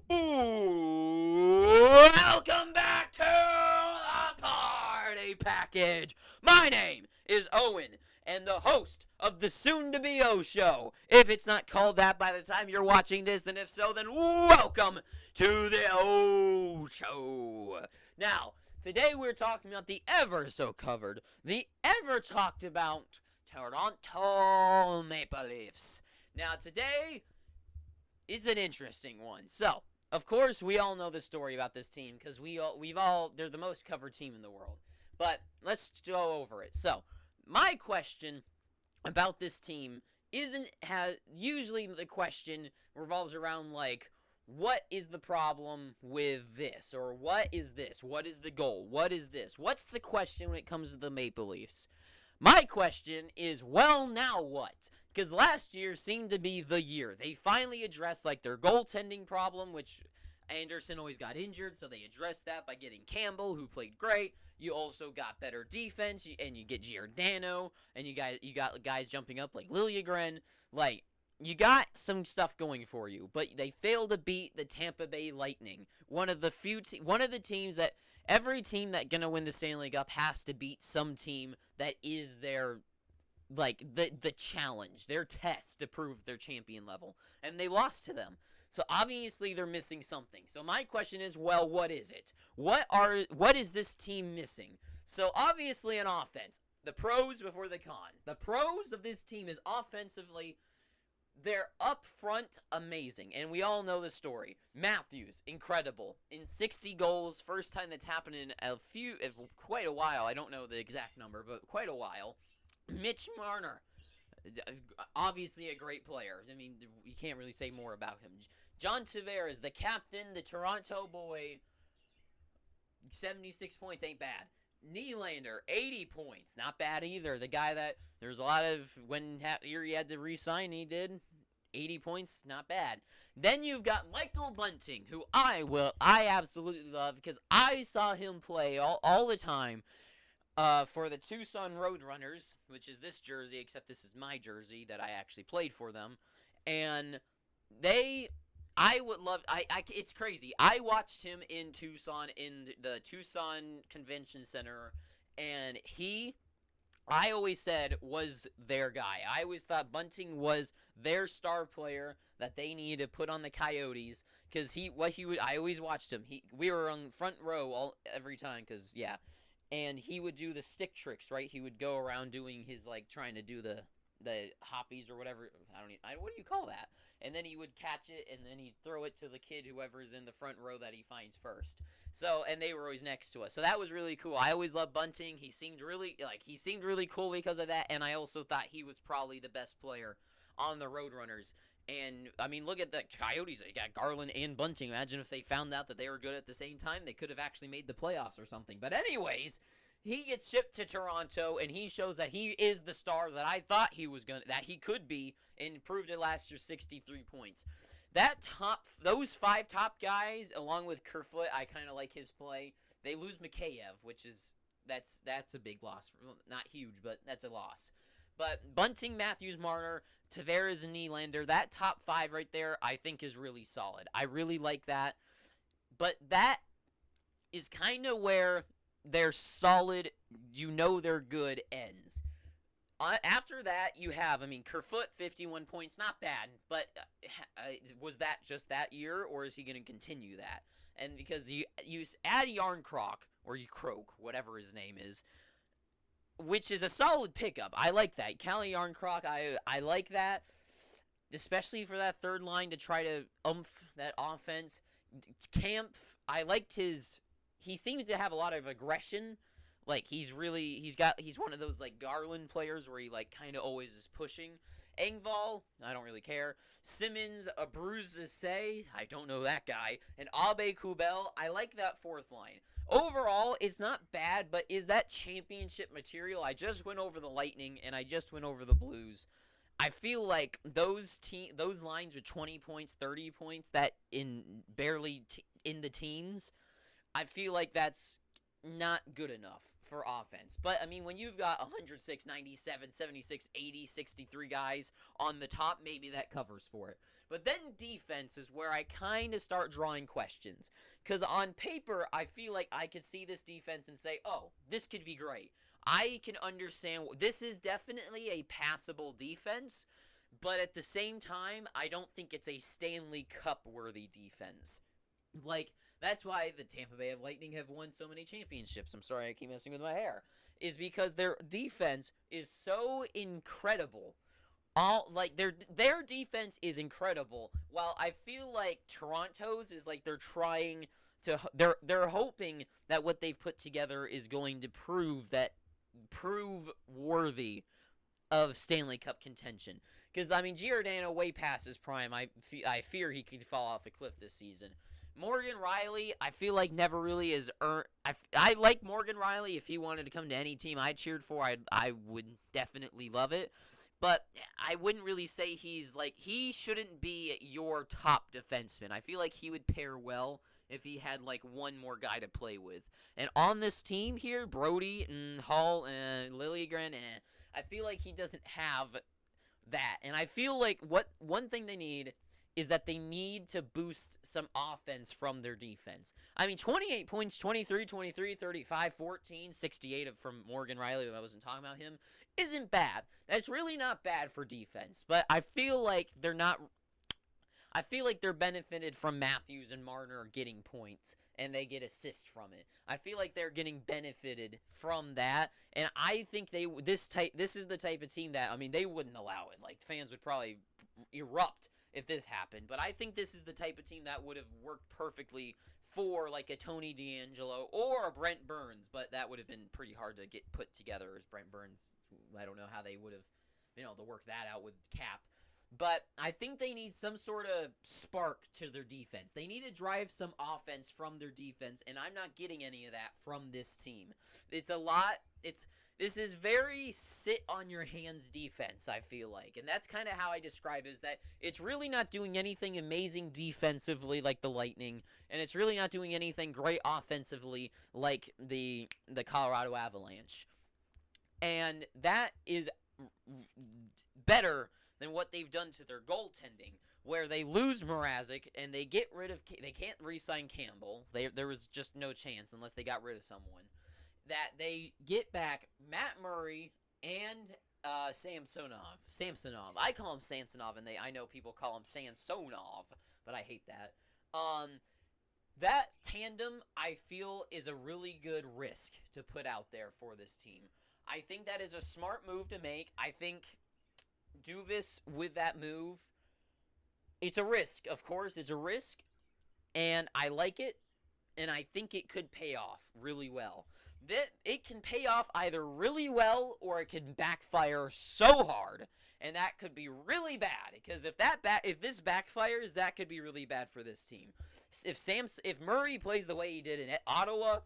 Welcome back to the party package. My name is Owen, and the host of the soon-to-be O Show. If it's not called that by the time you're watching this, and if so, then welcome to the O Show. Now, today we're talking about the ever-so-covered, the ever-talked-about Toronto Maple Leafs. Now, today is an interesting one. So, of course, we all know the story about this team because they're the most covered team in the world. But let's go over it. So, my question about this team usually the question revolves around like, what is the problem with this? Or what is this? What is the goal? What is this? What's the question when it comes to the Maple Leafs? My question is, well, now what? Because last year seemed to be the year. They finally addressed like their goaltending problem, which Anderson always got injured, so they addressed that by getting Campbell, who played great. You also got better defense, and you get Giordano, and you got guys jumping up like Liljegren. Like, you got some stuff going for you, but they failed to beat the Tampa Bay Lightning, one of the teams that every team that gonna win the Stanley Cup has to beat some team that is their like the challenge, their test to prove their champion level, and they lost to them. So obviously they're missing something. So my question is, well, what is it? What is this team missing? So obviously an offense. The pros before the cons. The pros of this team is offensively, they're up front amazing, and we all know the story. Matthews, incredible. In 60 goals, first time that's happened in quite a while. I don't know the exact number, but quite a while. Mitch Marner, obviously a great player. I mean, you can't really say more about him. John Tavares, the captain, the Toronto boy, 76 points ain't bad. Nylander, 80 points, not bad either. The guy that there's a lot of when he had to re-sign, he did 80 points, not bad. Then you've got Michael Bunting, who I absolutely love because I saw him play all the time. For the Tucson Roadrunners, which is this jersey, except this is my jersey that I actually played for them, and it's crazy. I watched him in Tucson, in the Tucson Convention Center, and I always said, was their guy. I always thought Bunting was their star player that they needed to put on the Coyotes, because I always watched him. We were on the front row every time, because, yeah. And he would do the stick tricks, right? He would go around doing his, like, trying to do the hoppies or whatever. What do you call that? And then he would catch it, and then he'd throw it to the kid, whoever's in the front row that he finds first. So, and they were always next to us. So that was really cool. I always loved Bunting. He seemed really cool because of that, and I also thought he was probably the best player on the Roadrunners. And, I mean, look at the Coyotes. They got Garland and Bunting. Imagine if they found out that they were good at the same time. They could have actually made the playoffs or something. But anyways, he gets shipped to Toronto, and he shows that he is the star that I thought that he could be, and proved it last year, 63 points. Those 5 top guys, along with Kerfoot, I kind of like his play. They lose Mikheyev, that's a big loss. Not huge, but that's a loss. But Bunting, Matthews, Marner, Tavares, and Nylander, that top 5 right there, I think is really solid. I really like that. But that is kind of where their solid, they're good, ends. After that, you have, Kerfoot, 51 points, not bad. But was that just that year, or is he going to continue that? And because you add Yarncroc, or Croak, whatever his name is, which is a solid pickup. I like that. Calle Yarncroc, I like that, especially for that third line to try to that offense. Kampf, I liked he seems to have a lot of aggression. Like, he's one of those, like, Garland players where he, like, kind of always is pushing. Engvall, I don't really care. Simmons, Abruzese, I don't know that guy. And Abe Kubel, I like that fourth line. Overall, it's not bad, but is that championship material? I just went over the Lightning, and I just went over the Blues. I feel like those lines with 20 points, 30 points, that in barely in the teens, I feel like that's not good enough for offense. But, I mean, when you've got 106, 97, 76, 80, 63 guys on the top, maybe that covers for it. But then defense is where I kind of start drawing questions. Because on paper, I feel like I could see this defense and say, oh, this could be great. I can understand. This is definitely a passable defense. But at the same time, I don't think it's a Stanley Cup-worthy defense. Like, that's why the Tampa Bay Lightning have won so many championships. I'm sorry I keep messing with my hair. Is because their defense is so incredible. Their defense is incredible. While I feel like Toronto's is like they're trying to they're hoping that what they've put together is going to prove worthy of Stanley Cup contention. Because, I mean, Giordano way past his prime. I fear he could fall off a cliff this season. Morgan Rielly, I feel like never really has earned. I like Morgan Rielly. If he wanted to come to any team I cheered for, I would definitely love it. But I wouldn't really say he shouldn't be your top defenseman. I feel like he would pair well if he had like one more guy to play with. And on this team here, Brody and Hall and Liljegren, I feel like he doesn't have that. And I feel like one thing they need is that they need to boost some offense from their defense. I mean, 28 points, 23, 35, 14, 68 from Morgan Rielly, if I wasn't talking about him, isn't bad. That's really not bad for defense. But I feel like they're benefited from Matthews and Marner getting points, and they get assists from it. I feel like they're getting benefited from that, and I think this is the type of team that, I mean, they wouldn't allow it. Like, fans would probably erupt if this happened, but I think this is the type of team that would have worked perfectly for like a Tony DeAngelo or a Brent Burns, but that would have been pretty hard to get put together as Brent Burns. I don't know how they would have, to work that out with cap. But I think they need some sort of spark to their defense. They need to drive some offense from their defense, and I'm not getting any of that from this team. This is very sit-on-your-hands defense, I feel like. And that's kind of how I describe it, is that it's really not doing anything amazing defensively like the Lightning, and it's really not doing anything great offensively like the Colorado Avalanche. And that is better than what they've done to their goaltending, where they lose Mrazek and they get rid of. They can't re-sign Campbell. There was just no chance unless they got rid of someone. That they get back Matt Murray and Samsonov. I call him Samsonov, and I know people call him Sansonov, but I hate that. That tandem, I feel, is a really good risk to put out there for this team. I think that is a smart move to make. I think Dubas, with that move, it's a risk. Of course, it's a risk, and I like it, and I think it could pay off really well. It can pay off either really well or it can backfire so hard, and that could be really bad. Because if this backfires, that could be really bad for this team. If Murray plays the way he did in Ottawa,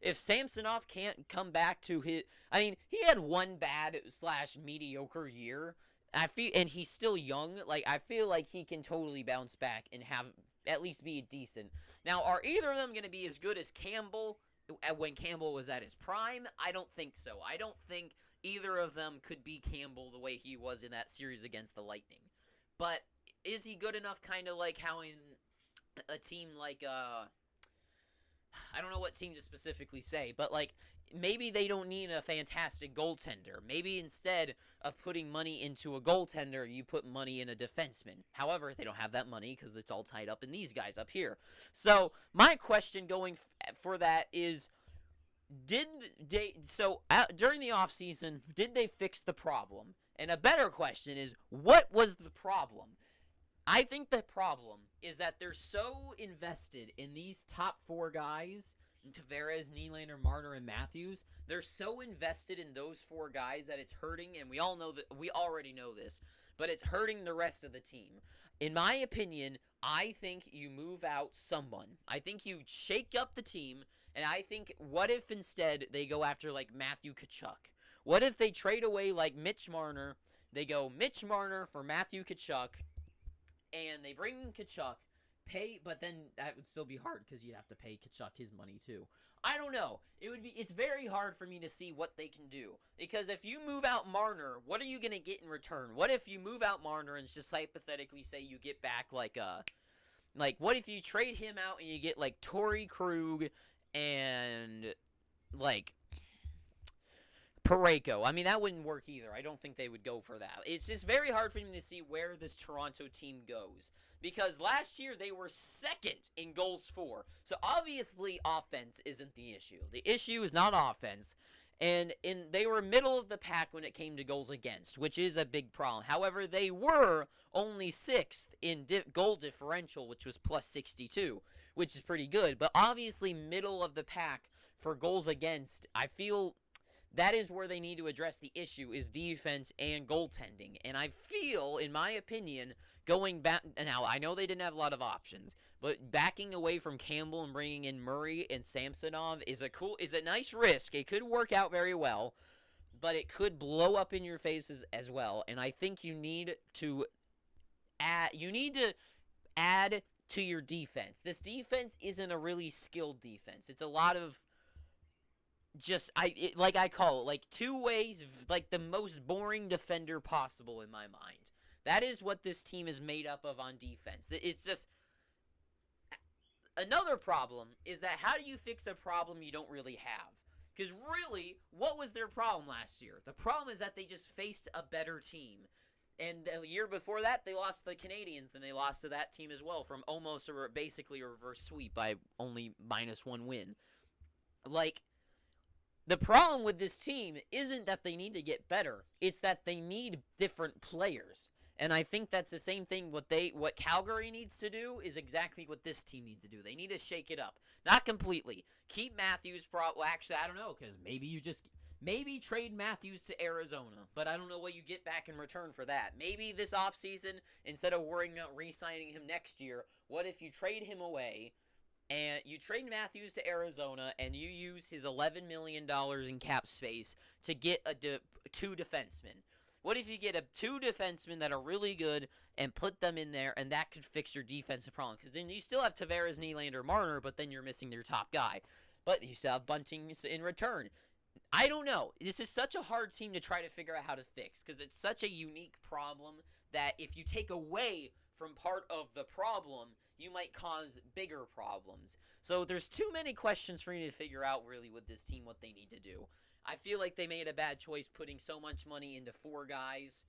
if Samsonov can't come back to his, I mean, he had one bad/mediocre year. And he's still young. Like, I feel like he can totally bounce back and at least be decent. Now, are either of them going to be as good as Campbell when Campbell was at his prime? I don't think so. I don't think either of them could be Campbell the way he was in that series against the Lightning. But is he good enough, kind of like how in a team like, I don't know what team to specifically say, but like, maybe they don't need a fantastic goaltender. Maybe instead of putting money into a goaltender, you put money in a defenseman. However, they don't have that money because it's all tied up in these guys up here. So my question going for that is, during the offseason, did they fix the problem? And a better question is, what was the problem? I think the problem is that they're so invested in these top four guys, Tavares, Nylander, Marner, and Matthews. They're so invested in those four guys that it's hurting, and we already know this, but it's hurting the rest of the team. In my opinion, I think you move out someone. I think you shake up the team, and I think, what if instead they go after like Matthew Tkachuk? What if they trade away like Mitch Marner? They go Mitch Marner for Matthew Tkachuk, and they bring in Tkachuk, but then that would still be hard because you'd have to pay Kachuk his money too. I don't know. It's very hard for me to see what they can do. Because if you move out Marner, what are you going to get in return? What if you move out Marner and just hypothetically say you get back what if you trade him out and you get like Torrey Krug and like Parayko? I mean, that wouldn't work either. I don't think they would go for that. It's just very hard for me to see where this Toronto team goes. Because last year they were second in goals for. So obviously offense isn't the issue. The issue is not offense. And they were middle of the pack when it came to goals against, which is a big problem. However, they were only sixth in goal differential, which was plus 62, which is pretty good. But obviously middle of the pack for goals against, I feel that is where they need to address the issue, is defense and goaltending. And I feel, in my opinion, going back, now I know they didn't have a lot of options, but backing away from Campbell and bringing in Murray and Samsonov is a nice risk. It could work out very well, but it could blow up in your faces as well. And I think you need to add to your defense. This defense isn't a really skilled defense. It's a lot of I call it, like, two ways, like, the most boring defender possible in my mind. That is what this team is made up of on defense. It's just, another problem is that how do you fix a problem you don't really have? Because really, what was their problem last year? The problem is that they just faced a better team. And the year before that, they lost to the Canadiens, and they lost to that team as well from almost basically a reverse sweep by only -1 win. Like, the problem with this team isn't that they need to get better. It's that they need different players. And I think that's the same thing. What Calgary needs to do is exactly what this team needs to do. They need to shake it up. Not completely. Keep Matthews. Well, actually, I don't know, because maybe trade Matthews to Arizona. But I don't know what you get back in return for that. Maybe this offseason, instead of worrying about re-signing him next year, what if you trade him away, and you trade Matthews to Arizona, and you use his $11 million in cap space to get two defensemen? What if you get two defensemen that are really good and put them in there, and that could fix your defensive problem? Because then you still have Tavares, Nylander, Marner, but then you're missing their top guy. But you still have Bunting in return. I don't know. This is such a hard team to try to figure out how to fix, because it's such a unique problem that if you take away from part of the problem, you might cause bigger problems. So there's too many questions for me to figure out really with this team what they need to do. I feel like they made a bad choice putting so much money into 4 guys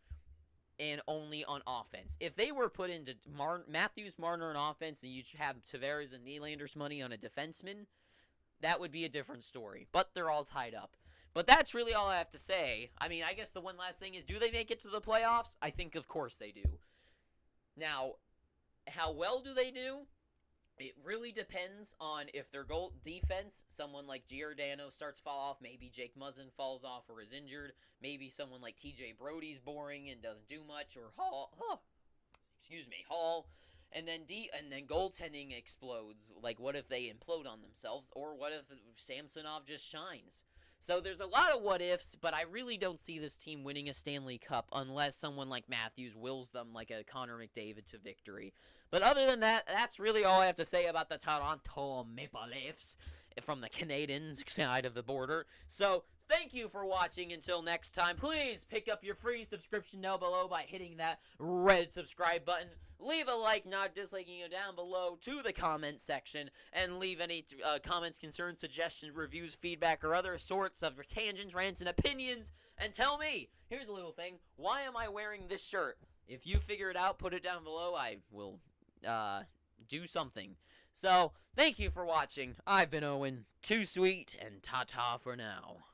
and only on offense. If they were put into Matthews, Marner on offense, and you have Tavares and Nylander's money on a defenseman, that would be a different story. But they're all tied up. But that's really all I have to say. I mean, I guess the one last thing is, do they make it to the playoffs? I think, of course, they do. Now, how well do they do? It really depends on if their goal defense, someone like Giordano starts to fall off, maybe Jake Muzzin falls off or is injured, maybe someone like TJ Brody's boring and doesn't do much, or Hall, and then goaltending explodes. Like, what if they implode on themselves, or what if Samsonov just shines? So there's a lot of what ifs, but I really don't see this team winning a Stanley Cup unless someone like Matthews wills them like a Connor McDavid to victory. But other than that, that's really all I have to say about the Toronto Maple Leafs from the Canadian side of the border. So thank you for watching. Until next time, please pick up your free subscription down below by hitting that red subscribe button. Leave a like, not disliking it down below to the comment section, and leave any comments, concerns, suggestions, reviews, feedback, or other sorts of tangents, rants, and opinions. And tell me, here's a little thing, why am I wearing this shirt? If you figure it out, put it down below. I will do something. So, thank you for watching. I've been Owen, too sweet, and ta-ta for now.